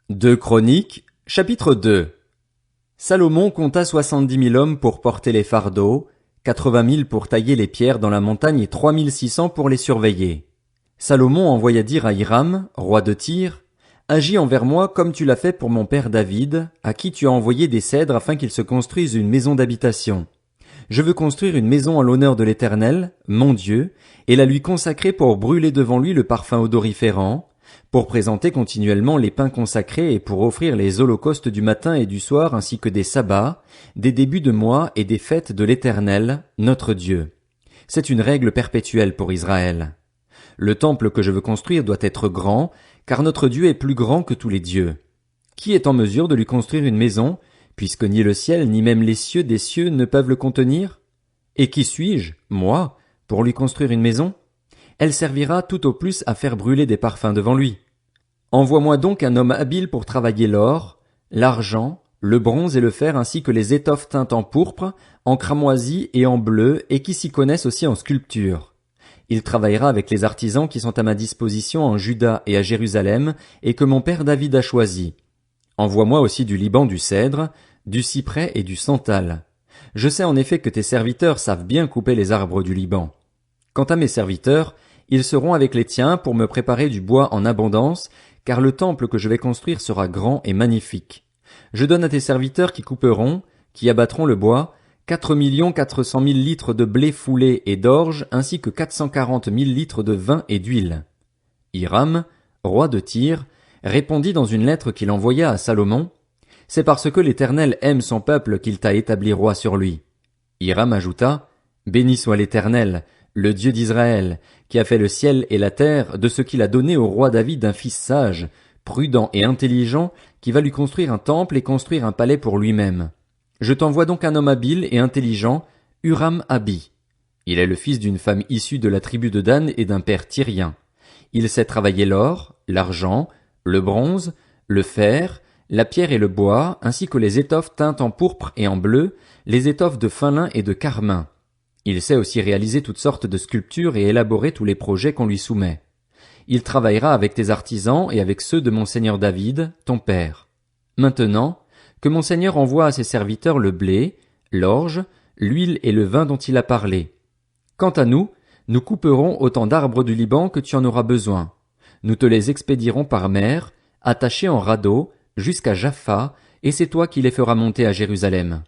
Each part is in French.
Deux Chroniques, chapitre 2. Salomon compta 70 000 hommes pour porter les fardeaux, 80 000 pour tailler les pierres dans la montagne et 3600 pour les surveiller. Salomon envoya dire à Hiram, roi de Tyr, « Agis envers moi comme tu l'as fait pour mon père David, à qui tu as envoyé des cèdres afin qu'il se construise une maison d'habitation. Je veux construire une maison en l'honneur de l'Éternel, mon Dieu, et la lui consacrer pour brûler devant lui le parfum odoriférant, pour présenter continuellement les pains consacrés et pour offrir les holocaustes du matin et du soir ainsi que des sabbats, des débuts de mois et des fêtes de l'Éternel, notre Dieu. C'est une règle perpétuelle pour Israël. Le temple que je veux construire doit être grand, car notre Dieu est plus grand que tous les dieux. Qui est en mesure de lui construire une maison, puisque ni le ciel ni même les cieux des cieux ne peuvent le contenir? Et qui suis-je, moi, pour lui construire une maison? Elle servira tout au plus à faire brûler des parfums devant lui. Envoie-moi donc un homme habile pour travailler l'or, l'argent, le bronze et le fer ainsi que les étoffes teintes en pourpre, en cramoisi et en bleu et qui s'y connaissent aussi en sculpture. Il travaillera avec les artisans qui sont à ma disposition en Juda et à Jérusalem et que mon père David a choisis. Envoie-moi aussi du Liban du cèdre, du cyprès et du santal. Je sais en effet que tes serviteurs savent bien couper les arbres du Liban. Quant à mes serviteurs, ils seront avec les tiens pour me préparer du bois en abondance, car le temple que je vais construire sera grand et magnifique. Je donne à tes serviteurs qui couperont, qui abattront le bois, 4 400 000 litres de blé foulé et d'orge, ainsi que 440 000 litres de vin et d'huile. Hiram, roi de Tyr, répondit dans une lettre qu'il envoya à Salomon, « C'est parce que l'Éternel aime son peuple qu'il t'a établi roi sur lui. » Hiram ajouta, « Béni soit l'Éternel, le Dieu d'Israël, qui a fait le ciel et la terre, de ce qu'il a donné au roi David un fils sage, prudent et intelligent, qui va lui construire un temple et construire un palais pour lui-même. Je t'envoie donc un homme habile et intelligent, Huram-Abi. Il est le fils d'une femme issue de la tribu de Dan et d'un père tyrien. Il sait travailler l'or, l'argent, le bronze, le fer, la pierre et le bois, ainsi que les étoffes teintes en pourpre et en bleu, les étoffes de fin lin et de carmin. Il sait aussi réaliser toutes sortes de sculptures et élaborer tous les projets qu'on lui soumet. Il travaillera avec tes artisans et avec ceux de mon seigneur David, ton père. Maintenant, que mon seigneur envoie à ses serviteurs le blé, l'orge, l'huile et le vin dont il a parlé. Quant à nous, nous couperons autant d'arbres du Liban que tu en auras besoin. Nous te les expédierons par mer, attachés en radeau, jusqu'à Jaffa, et c'est toi qui les feras monter à Jérusalem.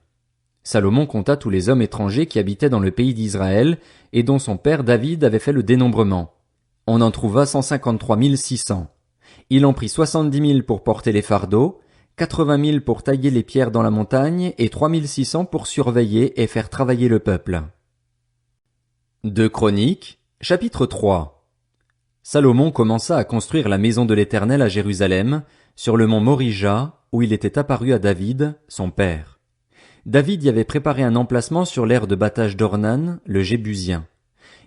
Salomon compta tous les hommes étrangers qui habitaient dans le pays d'Israël et dont son père David avait fait le dénombrement. On en trouva 153 600. Il en prit 70 000 pour porter les fardeaux, 80 000 pour tailler les pierres dans la montagne et 3600 pour surveiller et faire travailler le peuple. Deux Chroniques, chapitre 3. Salomon commença à construire la maison de l'Éternel à Jérusalem, sur le mont Morija, où il était apparu à David, son père. David y avait préparé un emplacement sur l'aire de battage d'Ornan, le Jébusien.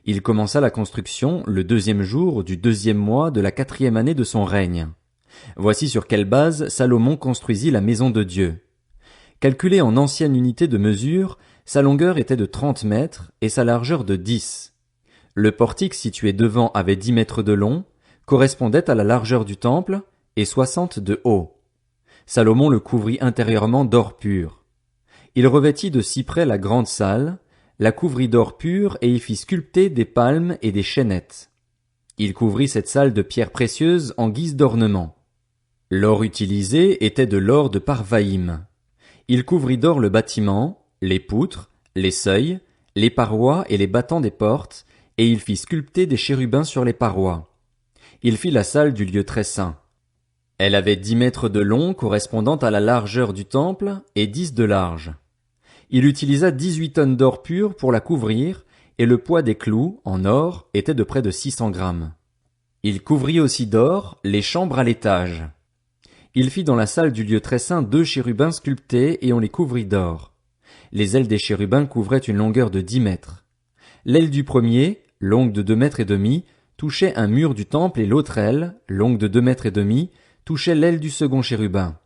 Il commença la construction le 2e jour du 2e mois de la 4e année de son règne. Voici sur quelle base Salomon construisit la maison de Dieu. Calculée en ancienne unité de mesure, sa longueur était de 30 mètres et sa largeur de 10. Le portique situé devant avait 10 mètres de long, correspondait à la largeur du temple, et 60 de haut. Salomon le couvrit intérieurement d'or pur. Il revêtit de cyprès la grande salle, la couvrit d'or pur et y fit sculpter des palmes et des chênettes. Il couvrit cette salle de pierres précieuses en guise d'ornement. L'or utilisé était de l'or de Parvaïm. Il couvrit d'or le bâtiment, les poutres, les seuils, les parois et les battants des portes, et il fit sculpter des chérubins sur les parois. Il fit la salle du lieu très saint. Elle avait 10 mètres de long correspondant à la largeur du temple et 10 de large. Il utilisa 18 tonnes d'or pur pour la couvrir, et le poids des clous, en or, était de près de 600 grammes. Il couvrit aussi d'or les chambres à l'étage. Il fit dans la salle du lieu très saint 2 chérubins sculptés et on les couvrit d'or. Les ailes des chérubins couvraient une longueur de 10 mètres. L'aile du premier, longue de 2 mètres et demi, touchait un mur du temple et l'autre aile, longue de 2 mètres et demi, touchait l'aile du second chérubin.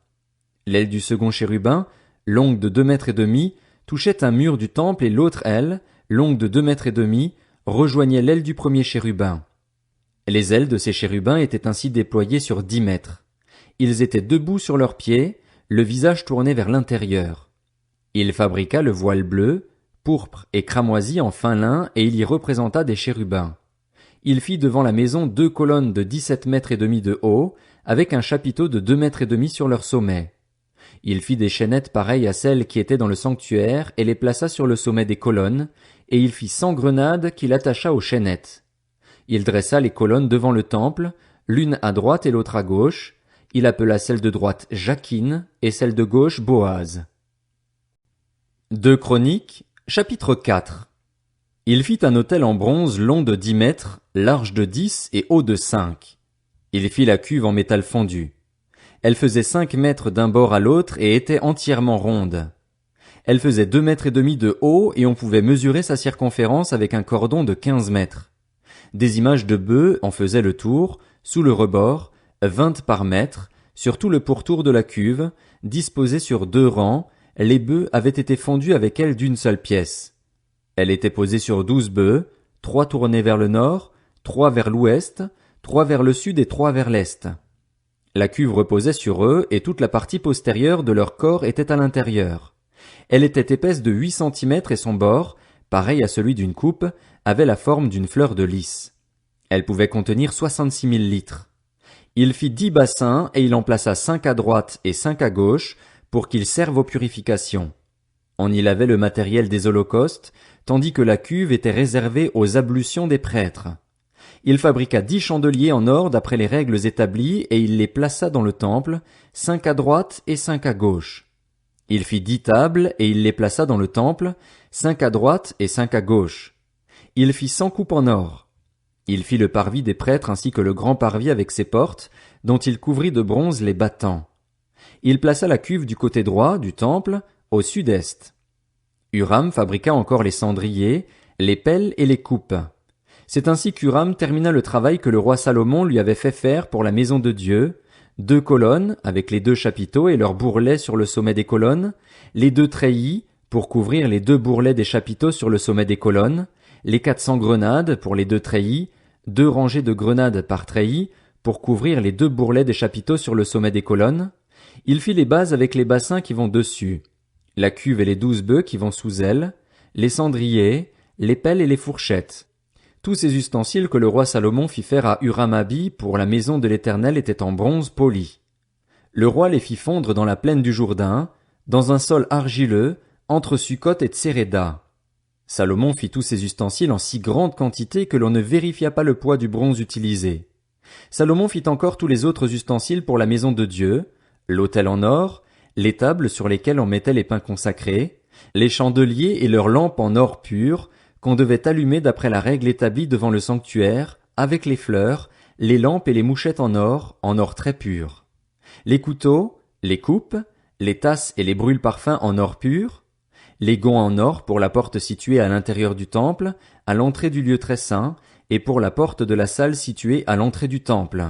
L'aile du second chérubin, longue de 2 mètres et demi, touchait un mur du temple et l'autre aile, longue de 2 mètres et demi, rejoignait l'aile du premier chérubin. Les ailes de ces chérubins étaient ainsi déployées sur 10 mètres. Ils étaient debout sur leurs pieds, le visage tourné vers l'intérieur. Il fabriqua le voile bleu, pourpre et cramoisi en fin lin, et il y représenta des chérubins. Il fit devant la maison 2 colonnes de 17 mètres et demi de haut, avec un chapiteau de 2 mètres et demi sur leur sommet. Il fit des chaînettes pareilles à celles qui étaient dans le sanctuaire, et les plaça sur le sommet des colonnes, et il fit 100 grenades qu'il attacha aux chaînettes. Il dressa les colonnes devant le temple, l'une à droite et l'autre à gauche. Il appela celle de droite Jachin, et celle de gauche Boaz. 2 Chroniques, chapitre 4. Il fit un autel en bronze long de 10 mètres, large de 10 et haut de 5. Il fit la cuve en métal fondu. Elle faisait 5 mètres d'un bord à l'autre et était entièrement ronde. Elle faisait 2 mètres et demi de haut et on pouvait mesurer sa circonférence avec un cordon de 15 mètres. Des images de bœufs en faisaient le tour, sous le rebord, 20 par mètre, sur tout le pourtour de la cuve, disposées sur 2 rangs, les bœufs avaient été fondus avec elle d'une seule pièce. Elle était posée sur 12 bœufs, 3 tournés vers le nord, 3 vers l'ouest, 3 vers le sud et 3 vers l'est. La cuve reposait sur eux et toute la partie postérieure de leur corps était à l'intérieur. Elle était épaisse de 8 centimètres et son bord, pareil à celui d'une coupe, avait la forme d'une fleur de lys. Elle pouvait contenir 66 000 litres. Il fit 10 bassins et il en plaça 5 à droite et 5 à gauche pour qu'ils servent aux purifications. On y lavait le matériel des holocaustes, tandis que la cuve était réservée aux ablutions des prêtres. Il fabriqua 10 chandeliers en or d'après les règles établies et il les plaça dans le temple, 5 à droite et 5 à gauche. Il fit 10 tables et il les plaça dans le temple, 5 à droite et 5 à gauche. Il fit 100 coupes en or. Il fit le parvis des prêtres ainsi que le grand parvis avec ses portes, dont il couvrit de bronze les battants. Il plaça la cuve du côté droit du temple, au sud-est. Huram fabriqua encore les cendriers, les pelles et les coupes. C'est ainsi qu'Huram termina le travail que le roi Salomon lui avait fait faire pour la maison de Dieu, 2 colonnes avec les 2 chapiteaux et leurs bourrelets sur le sommet des colonnes, les 2 treillis pour couvrir les 2 bourrelets des chapiteaux sur le sommet des colonnes, les 400 grenades pour les 2 treillis, 2 rangées de grenades par treillis pour couvrir les 2 bourrelets des chapiteaux sur le sommet des colonnes. Il fit les bases avec les bassins qui vont dessus, la cuve et les 12 bœufs qui vont sous elle, les cendriers, les pelles et les fourchettes. Tous ces ustensiles que le roi Salomon fit faire à Huram-Abi pour la maison de l'Éternel étaient en bronze poli. Le roi les fit fondre dans la plaine du Jourdain, dans un sol argileux, entre Sukkot et Tséréda. Salomon fit tous ces ustensiles en si grande quantité que l'on ne vérifia pas le poids du bronze utilisé. Salomon fit encore tous les autres ustensiles pour la maison de Dieu, l'autel en or, les tables sur lesquelles on mettait les pains consacrés, les chandeliers et leurs lampes en or pur, qu'on devait allumer d'après la règle établie devant le sanctuaire, avec les fleurs, les lampes et les mouchettes en or très pur. Les couteaux, les coupes, les tasses et les brûle-parfums en or pur, les gonds en or pour la porte située à l'intérieur du temple, à l'entrée du lieu très saint, et pour la porte de la salle située à l'entrée du temple.